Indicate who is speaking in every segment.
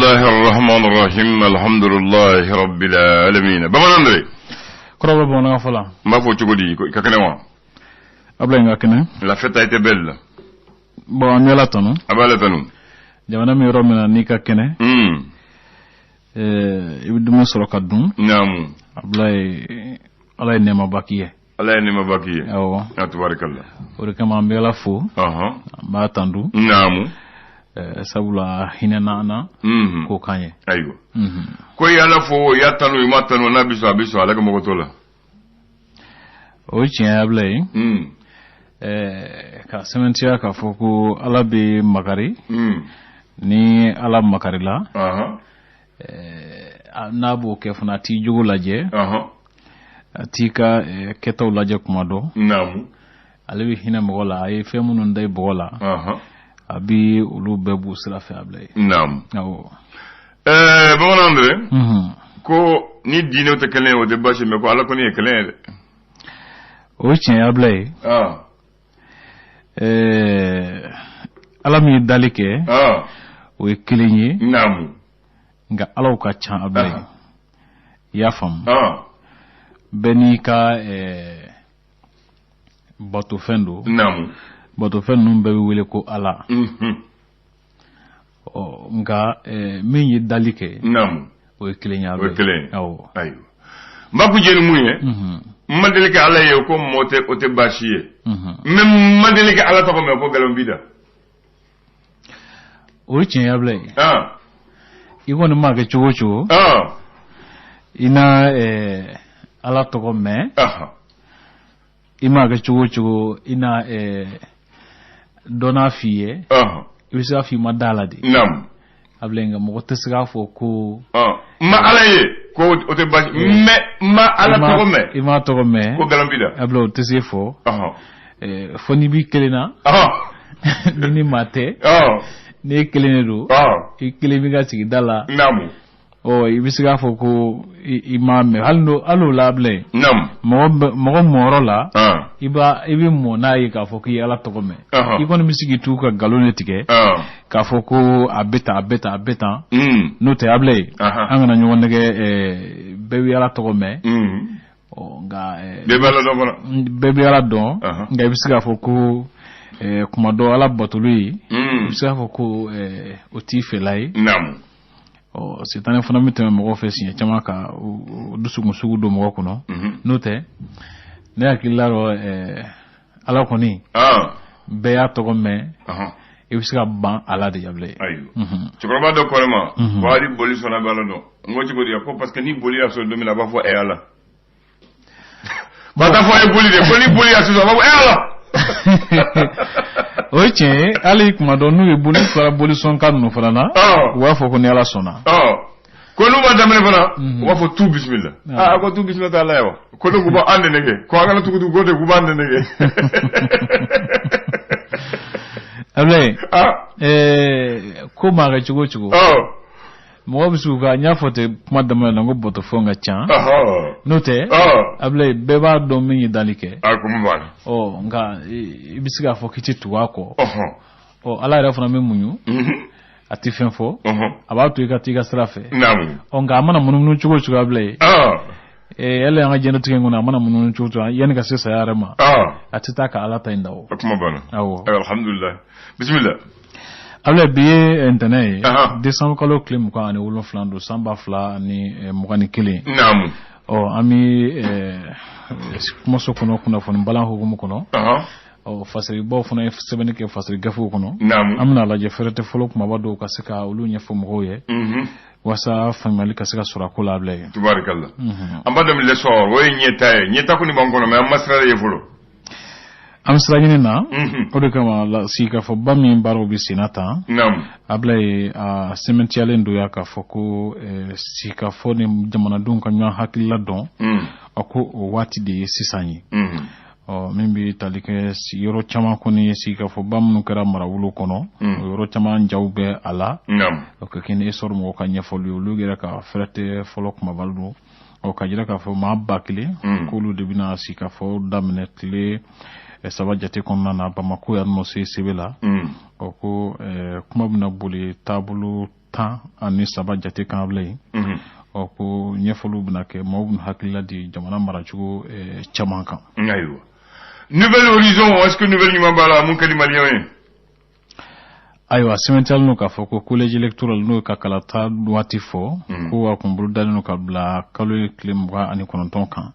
Speaker 1: الله الرحمن الرحيم الحمد لله رب العالمين بمن أندري
Speaker 2: كرابة بونا فلا
Speaker 1: ما فو تقولي كأكنوا
Speaker 2: أبلين كأكنه
Speaker 1: la fête a été belle
Speaker 2: bon amela tano
Speaker 1: abala tanu
Speaker 2: jamana mi romina ni ka'kene ibidumo soro kadum
Speaker 1: namu
Speaker 2: ablay alay nema bakiye
Speaker 1: alay nema bakiye
Speaker 2: awo
Speaker 1: tabarakallah
Speaker 2: ore kama ambela fo ba tandu
Speaker 1: namu
Speaker 2: sabula hinana ko kanye
Speaker 1: ayo ko yala fo yatanu matanu na biso alaka mogotola
Speaker 2: o chien ablay ka sementia ka foko ala be makari ni ala makarila na bo ke funa ti jugo laje atika ketaw laje kuma do
Speaker 1: namu
Speaker 2: alabi hina mogola ay femunu ndai bogola abi ulu bebu sila fe ablay
Speaker 1: namu
Speaker 2: awo
Speaker 1: bon André ko ni dino te kelen o de bache me ko ala ko ni kelen
Speaker 2: o chien ablay ala mi dalike o e kilenye
Speaker 1: namu
Speaker 2: nga alaw ka chan ablay ya fam beni ka bato fendo
Speaker 1: namu
Speaker 2: bato fendo be wele ko ala o nga min yi dalike
Speaker 1: namu
Speaker 2: o e kilenya
Speaker 1: o kilen
Speaker 2: awo
Speaker 1: ayo maku jeni muye mandelike ala ye ko mote o te bashiye même mandelike ala to ko me ko galon bida
Speaker 2: o chen yable igoni mage chugo ina ala to ko me image chugo ina dona fiye ibisa fi madala di
Speaker 1: nam
Speaker 2: ablenga mo tesga fo ko
Speaker 1: ma ala ye ko o te bashi me ma ala to ko me
Speaker 2: ima to ko me
Speaker 1: ko galon bida
Speaker 2: ablo tesi fo foni bi kelena nini mate ne kelene do i kelemi ga sigi dala
Speaker 1: namu
Speaker 2: o ibisiga fo ko imame halno alo lable
Speaker 1: nam
Speaker 2: mo moro la ibi mo na yi ka fo ko ala to ko me i kono misigi tu ka galone tike ka fo ko abeta no te able angana nyo ndege bewi ala to ko me o nga bebe ala don nga ibisiga fo ko kuma do ala batului ibisiga fo ko oti felai
Speaker 1: namu
Speaker 2: o sitane fana miteme mo fe sinya chama ka dusugu sugu do mo kono note ne akilaro ala koni be ya to me ibisiga ban ala de yable
Speaker 1: ayo chukroba do korema wadi boli sona bala do ngoti ko dia ko parce que ni boli aso do mi la ba fo e ala ba ta fo e boli de ko ni boli aso ba fo e ala
Speaker 2: oche ali kuma do nu ebuni ko boli son kan no frana wa fo ko ni ala sona
Speaker 1: ko nu ba damene fana wa fo tu bismillah ko tu bismillah ta lawa ko do guba ande nege ko ngala tu go de guba ande nege
Speaker 2: able ko ma ga chugo mo bisu ga nya fote kuma damene ngo boto fo nga chan note able beba do mi dalike
Speaker 1: akumba
Speaker 2: nga ibisiga fo kiti tuwako ala ra fona memunyu ati fenfo about ka tiga strafe
Speaker 1: namu
Speaker 2: nga amana mununu chugo able ele nga jeno tike ngona amana mununu chugo yani ka sesa yarema ati taka ala ta indawo
Speaker 1: akuma bana alhamdulillah bismillah
Speaker 2: able biye internet décembre kalo clim ko ani wolo flando samba fla ni mugani kili
Speaker 1: namu
Speaker 2: ami moso kono kuna fon balan hukumu kono fasiri bo fona sebene ke fasiri gafu kono amna la je ferete folo kuma bado ka seka ulu nya fo moye wasa family ka seka sura kula ble
Speaker 1: tubarakallah ambadam le sor woy nyeta ko ni bangono me amasra ye folo
Speaker 2: amsra ni na odo kama la sika fo bami baro bi sinata able cementiale ndo ya ka foko sika fo ni jamana dun kan nya hakilla don ako wati de sisanyi mimbi talike si yoro chama koni sika fo bamnu kara marawulu kono yoro chama njawbe ala o ka ken esor mo ka nyafol yo lugera ka frate folok mabaldo o ka jira ka fo ma bakle kulu de bina sika fo damne kle saba jate konna na Bamako ya no se sebela oko kuma bina boli tabulu 13 jate kan ablay ko ñefolu bna ke mawbun hakilla di jamana marajugo caman kan
Speaker 1: aywa Nouvelle Horizon est-ce que nouvelle ñuma bala mun kadi malien
Speaker 2: aywa semental no ka fo ko college electoral no ka kala ta wati fo ko wa kumbul dal no ka bla kalo klim wa ani konon ton kan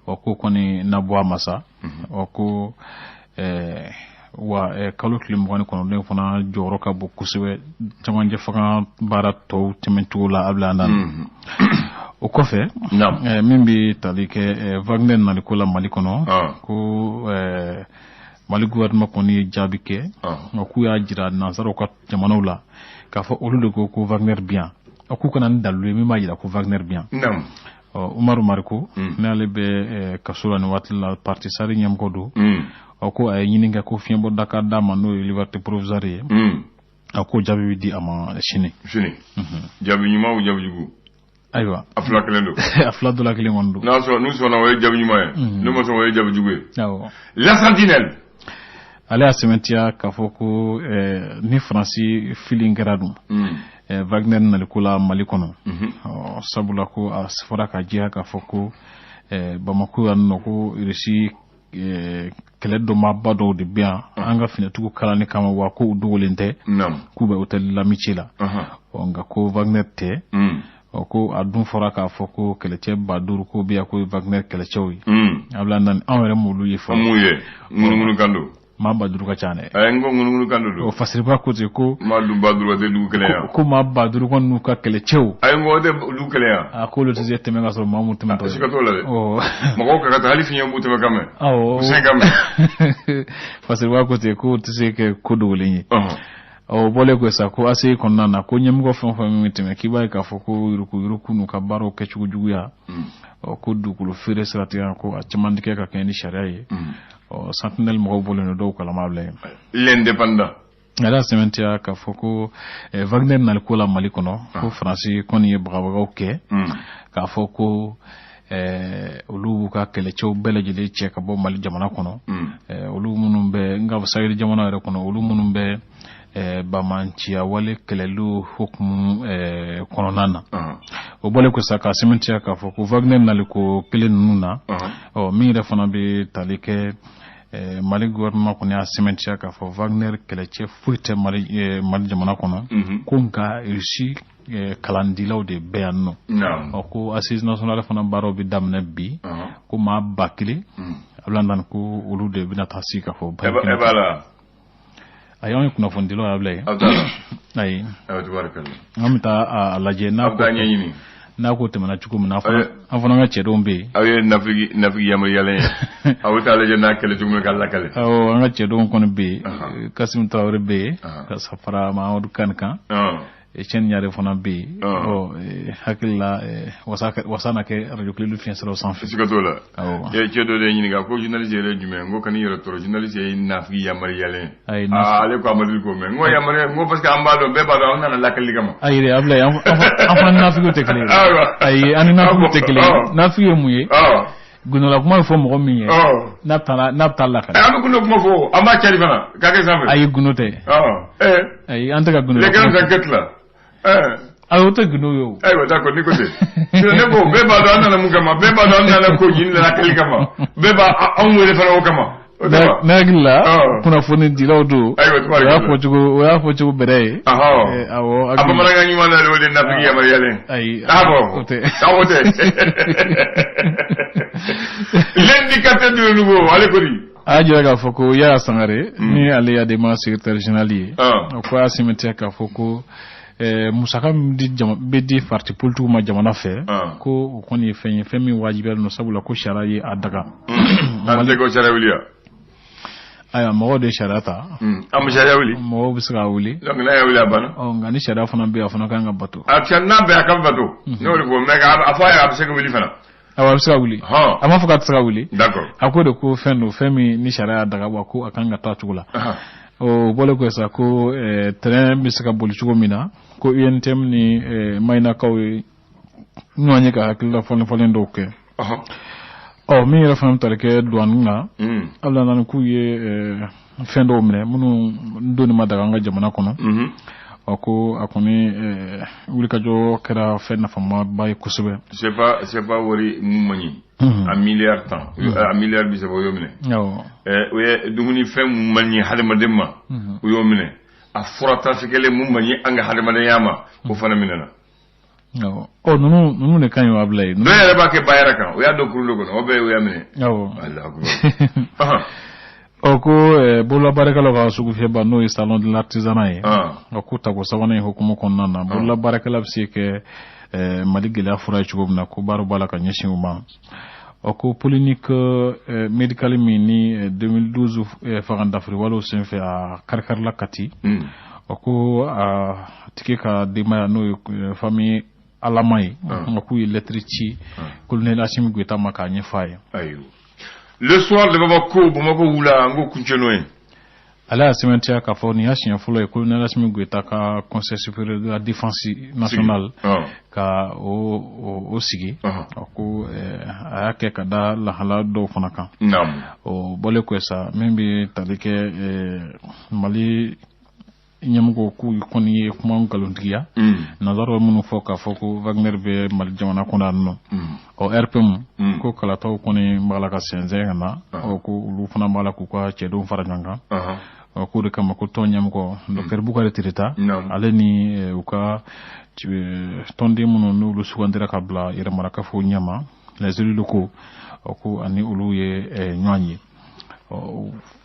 Speaker 2: o ko koni nabwa masa o ko wa kalo klim wa ni konon den fona joro ka bu kusiwe jamanje faka bara to tementu la abla nan o kofe min bi talike Wagner na ko la malikono ko Mali gouvernement koni jabi ke ku ya jira nasaro ka jamanaw la ka fa olu de ko Wagner bien ku kana dalu mi ma jira ko Wagner bien
Speaker 1: nam
Speaker 2: Umaru Marko na be kasura ni watla parti sari nyam ko do ko ay nyininga ko fiembo Dakar dama no liberté provisoire ko jabi di ama chini jabi nyuma o jabi jugu aywa afla kelendo afla do la kelengondo na so nous on a jabi nyuma nous mo so way jabi jugu la sentinelle ale a sementia ka foko ni Franci filingradu Wagner na likula malikono sabula ko asfora ka jiha ka foko Bamako anno ko irisi keledo mabado de bien anga fina tuko kala ni kama wa ko dugolente ku be hotel la michila nga ko Wagner te ko adun fora ka foko kelece badur ko biya ko Wagner kelechewi abla nan awere mulu yefo muye ngunu kando ma baduru ka cyane ay ngunu kando do fasiri ba ko te ko ma du baduru de du kele ya ko ma baduru ko nu ka kele chew ay ngode du kele ya a ko lo tije teme ngaso ma mu teme to sika to la de ma ko ka ta halifi nyambu teme kame se kame fasiri ba ko te ko tise ke ko do lenyi bole ko sa ko ase ko nana ko nyem go fon fon mi teme ki bay ka foko yuruku nu ka baro ke chugu ya ko du ko fere stratégie ko a chamandike ka kendi sharia yi sentinelle mo bolo no do kala mable l'indépendant ala sementia ka foko Wagner na ko la malikono ko Franci koni bravo ke ka foko olu ka kele chew belejele che ka bo mali jamana kono olu munumbe ngab sayri jamana re kono olu munumbe bamanchia wale kelelu hukumu kono nana o bole ko saka sementia ka foko Wagner na ko kele nuna mi refana be talike Mali gouvernement ko a sementia ka fo Wagner keleche fuite mali jamana kono ko nka irsi kalandilaw de beyanno ko assise nationale fana baro bi damne bi ko ma bakili ablandan ko ulu de binata sika fo bala ayon kuna fondilo ablay ay tabarakallah amita alaje na ko na ko temana chukum na fa afana nga chedo mbe awe nafigi yamri yalen awta alaje na kele chukum kala kale nga chedo kono be kasim tawre be ka safara ma wadu kanka chen nyare fona be hakilla wasana ke radio clé fin sero sans fi sikatola e chedo de nyinga ko journaliste re jume ngo kan yoro to journaliste nafigi yamri yalen ale ko amadou ko men ngo yamri ngo parce que ambado be ba do na la kali kama ayre abla afan nafigi te kele ay ani nafigi te kele nafigi muye gunola kuma fo mo mi naptala kala am guno kuma fo amba chali bana kake sambe ay gunote ay anta ka gunola le kan zaketla ayote guno yo ay wata ko ni ko te ne ko beba do na mu kama beba do na ko yin la kali kama beba an wele fara kama nagilla kuna foni dilawdo ya fo jugo bere awo abamara ngani mana do de nafigi ya marialen ay ote l'indicateur de nouveau allez kodi ajo ga foko ya sangare ni ale ya de ma secrétaire général ko asimetia ka foko musaka bedi parti politique ma jamana fe ko koni femi wajibel no sabula ko sharayi adaga ande ko sharawiliya aya mo de sharata am sharawili mo bisga wuli donc na ya wuli abana ngani shara fana be afana kanga bato akana be akam bato no ko mega afaya absega wuli fana awa bisga wuli ama fuka tsga wuli d'accord akodo ko fendo femi ni shara daga wa ko akanga tatugula bole ko sa ko train bisga boli chugo mina ko UNTM ni mayna kawe noanye ka hakilla fone ndoke mi refam tarke douane alla nan ku ye fendo mne munu ndoni madaga nga jamana kono ko akoni wuli ka jo kera fenna fama bay kusube
Speaker 1: c'est pas wori mumani a milliard temps a milliard bi sabo yomine we dumuni fem mumani hadama demma yomine a furata fikele mumani anga hadama de yama ko fana minana
Speaker 2: nunu ne kan yo ablay
Speaker 1: no yare ba ke bayra kan o ya do kurulo ko o be o yamine Allah akbar
Speaker 2: ko bola barakala ka sugu feba no salon de l'artisanat ko tago sawana hukumu konnana bola barakala bsi ke maligela fura chugobna ko baro bala ka nyeshin uma ko polémique médical mini 2012 faranda fri walo sen fe a karkar lakati ko tike ka dema no famille alamay ko lettre colonel Assimi Goïta maka nyefaye
Speaker 1: ayo le soir de Bamako wula ngo kunchenoy
Speaker 2: ala cimetière ka foni hashia fulo e colonel Assimi Goïta ka conseil supérieur de la défense nationale ka o sigi ko ayake kada la hala do fonaka
Speaker 1: nam
Speaker 2: o bole ko sa membi talike Mali nyamgo ku koni kuma ngalondiya nazaro munu foka foko Wagner be Mali jamana kona no o RPM ko kala taw koni mbala ka senze na o ko lu fana mbala ku kwa chedo farajanga o ko de kama ko to nyamgo docteur Bukari Tirita aleni uka tonde munu no lu suwandira kabla ira maraka fo nyama les élus locaux o ko ani ulu ye nyanyi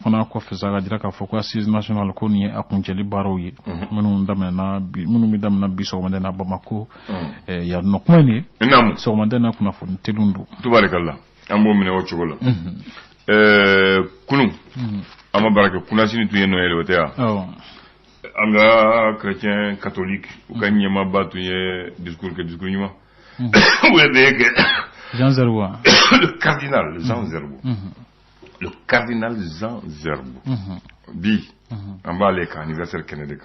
Speaker 2: fana ko fezaga dira ka foko assise national ko ni akunjeli baroyi munu ndamena munu mi damna biso wande na Bamako ya nokmani so wande na kuna fon telundu
Speaker 1: tubarakallah ambo mine o chogola kunu ama baraka kuna sini tu yeno ele wotea anga chrétien catholique ou kanyema batu ye discours nyuma wede ke
Speaker 2: Jean Zerbois
Speaker 1: le cardinal Jean Zerbois le cardinal Jean Zerbois bi en bas les anniversaire Kennedy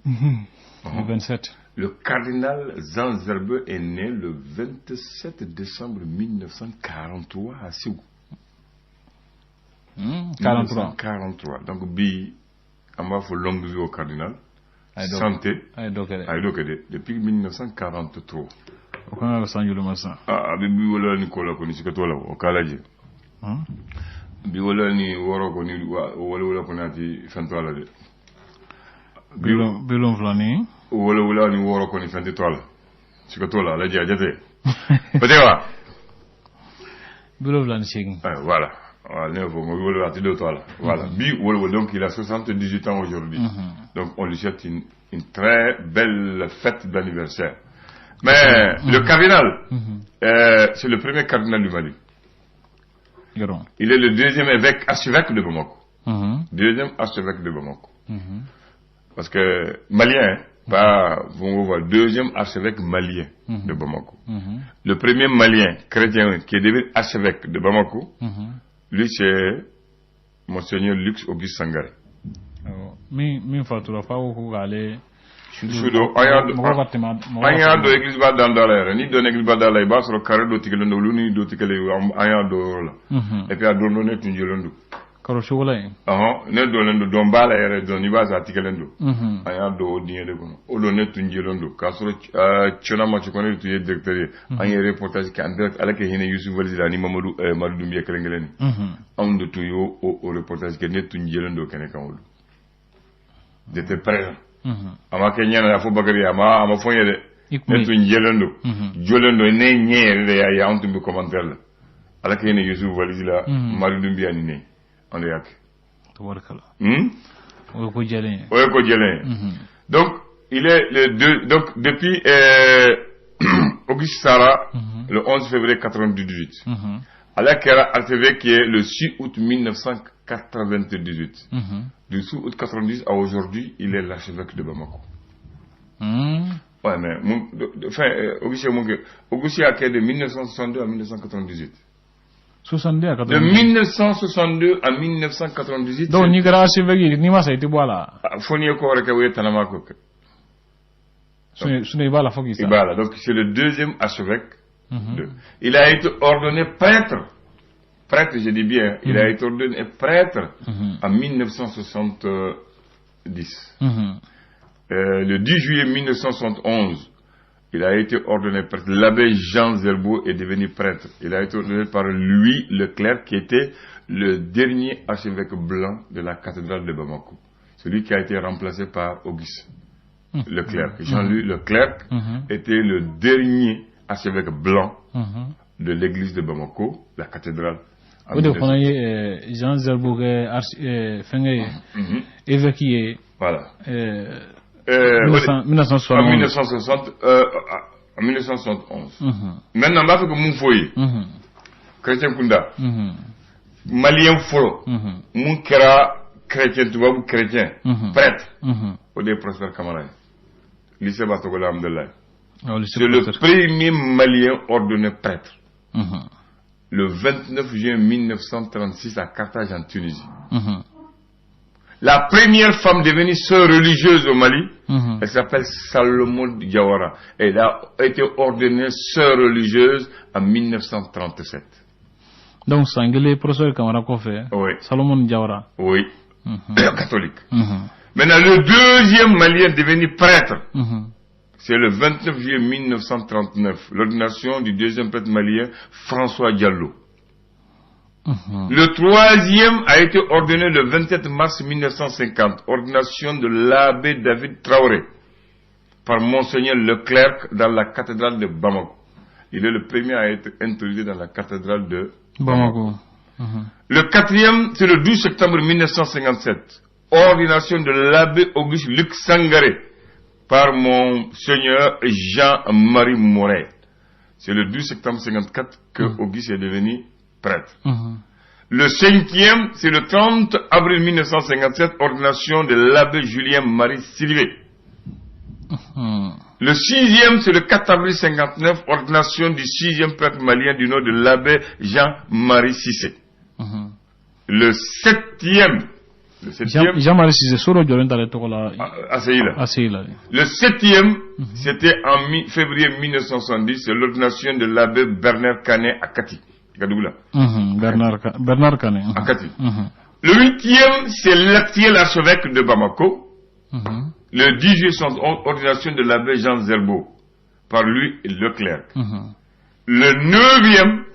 Speaker 2: le 27
Speaker 1: le cardinal Jean Zerbois est né le 27 décembre 1943 à Ségou 43 donc bi en bas faut longue vie au cardinal santé depuis 1943
Speaker 2: aucun la sanjulu massa
Speaker 1: bi wala ni ko la ko ni sikatola o kalaje bi wala ni woro ko ni wala ko nati fantola de
Speaker 2: bilon flani
Speaker 1: wala ni woro ko ni fantola sikatola la jajate patewa
Speaker 2: bilon flani sing
Speaker 1: voilà voilà bi wala donc il a 78 ans aujourd'hui donc on lui souhaite une très belle fête d'anniversaire mais le cardinal c'est le premier cardinal du Mali. Il est le deuxième archevêque de Bamako. Deuxième archevêque de Bamako. Parce que malien, on voit deuxième archevêque malien de Bamako. Le premier malien chrétien qui est devenu archevêque de Bamako, lui c'est Monseigneur Lux Auguste Sangaré.
Speaker 2: Mi fatura fa ko gale
Speaker 1: Sudo aya do église ba dandala ni do église ba dandala ba so carré do tikele no luni do tikele aya do la et puis ado no ne tunjelondu
Speaker 2: karo chogola
Speaker 1: ne do lendo do mbala ere do ni ba za tikele ndo aya do dinye de kono o do ne tunjelondu ka so chona ma chikone tu ye directeur aya reportage ki en direct ala ke hine Youssouf Walzila ni Mamadou Dumbié Kelengeleni on do tu yo o reportage ke ne tunjelondu kene kan j'étais présent ama kenyana ya fobagari ama fonye de netu njelendo jolendo ne nyere de ya onto bi commentaire la ala kene Youssouf Walzila Mamadou Dumbié ani ne on le yak
Speaker 2: tabarakalla o ko jelen
Speaker 1: donc il est le 2 donc depuis Auguste Sara le 11 février 98 ala kera archevêque qui est le 6 août 1998 du 6 août 90 à aujourd'hui il est l'archevêque de Bamako. Ouais mais Auguste a été de 1962 à 1998.
Speaker 2: 62 à 98.
Speaker 1: De 1962 à 1998.
Speaker 2: Donc ni gara archevêque ni ma ça été voilà.
Speaker 1: Foni ko rek we tanama ko.
Speaker 2: Sune ibala foki ça.
Speaker 1: Ibala donc c'est le deuxième archevêque. Il a été ordonné prêtre, je dis bien, il a été ordonné prêtre en 1970. Le 10 juillet 1971, il a été ordonné prêtre. L'abbé Jean Zerbo est devenu prêtre. Il a été ordonné par Louis Leclerc, qui était le dernier archevêque blanc de la cathédrale de Bamako. Celui qui a été remplacé par Auguste Leclerc. Jean-Louis Leclerc était le dernier archevêque blanc de l'église de Bamako, la cathédrale.
Speaker 2: Jean Zerbo évêque.
Speaker 1: Voilà.
Speaker 2: En
Speaker 1: 1971. Maintenant, je vais vous chrétien Kunda, malien folo, mon chrétien, tu vois, chrétien, prêtre, au dé Prosper Kamara. Lycée Batogola Amdelay. C'est le premier malien ordonné prêtre. Le 29 juin 1936 à Carthage en Tunisie. La première femme devenue sœur religieuse au Mali, elle s'appelle Salomon Diawara. Elle a été ordonnée sœur religieuse en 1937.
Speaker 2: Donc, c'est un professeur Kamara Kofé.
Speaker 1: Oui.
Speaker 2: Salomon Diawara.
Speaker 1: Oui. Catholique. Maintenant, le deuxième Malien devenu prêtre, c'est le 29 juillet 1939, l'ordination du deuxième prêtre malien, François Diallo. Le troisième a été ordonné le 27 mars 1950, ordination de l'abbé David Traoré, par Monseigneur Leclerc dans la cathédrale de Bamako. Il est le premier à être introduit dans la cathédrale de Bamako. Le quatrième, c'est le 12 septembre 1957, ordination de l'abbé Auguste Luc Sangaré, par Monseigneur Jean-Marie Moret. C'est le 12 septembre 1954 que Auguste est devenu prêtre. Le cinquième, c'est le 30 avril 1957, ordination de l'abbé Julien-Marie Sylvé. Le sixième, c'est le 4 avril 1959, ordination du sixième prêtre malien du nom de l'abbé Jean-Marie Cissé. Le septième,
Speaker 2: Jean-Marie Cissé,
Speaker 1: le septième, c'était en février 1970, c'est l'ordination de l'abbé Bernard Canet à Kati.
Speaker 2: Bernard Canet.
Speaker 1: Le huitième, c'est l'actuel archevêque de Bamako. Le 10 juillet 71, ordination de l'abbé Jean Zerbo, par lui et Leclerc. Le neuvième,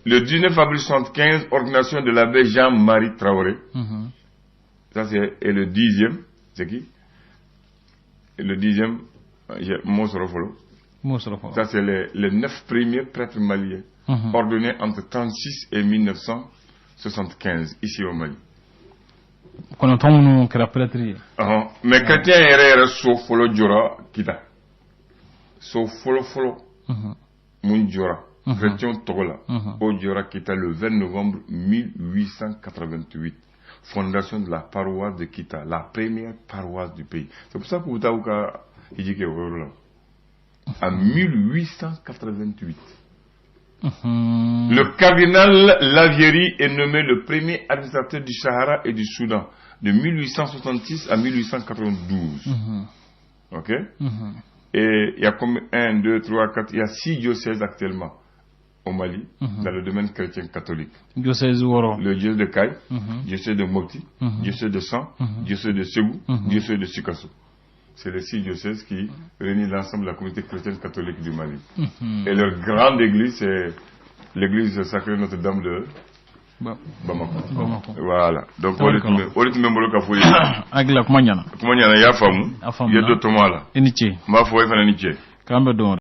Speaker 1: le 19 avril 75, ordination de l'abbé Jean-Marie Traoré. Ça c'est, et le dixième, c'est qui? Et le dixième, Mosrofolo. Ça c'est les 9 premiers prêtres maliens. Ordonné entre 1936 et 1975, ici au Mali. Mais chrétien est Sofolo Djora Kita. Sofolo Folo Mun Djora. Chrétien Togola. Au Djora Kita le 20 novembre 1888. Fondation de la paroisse de Kita, la première paroisse du pays. C'est pour ça que vous avez dit que en 1888. Le cardinal Lavieri est nommé le premier administrateur du Sahara et du Soudan de 1866 à 1892. Ok? Et il y a comme 1, 2, 3, 4, il y a 6 diocèses actuellement au Mali, dans le domaine chrétien catholique. Le diocèse de Kaï, diocèse de Mopti, diocèse de San, diocèse de Ségou, diocèse de Sikasso. C'est les 6 diocèses qui réunissent l'ensemble de la communauté chrétienne catholique du Mali. Et leur grande église, c'est l'église sacrée Notre-Dame de Bamako. Voilà. Donc, on est même le café. Comment il y a famu? Il y a d'autres mots là. Ma foi, il y a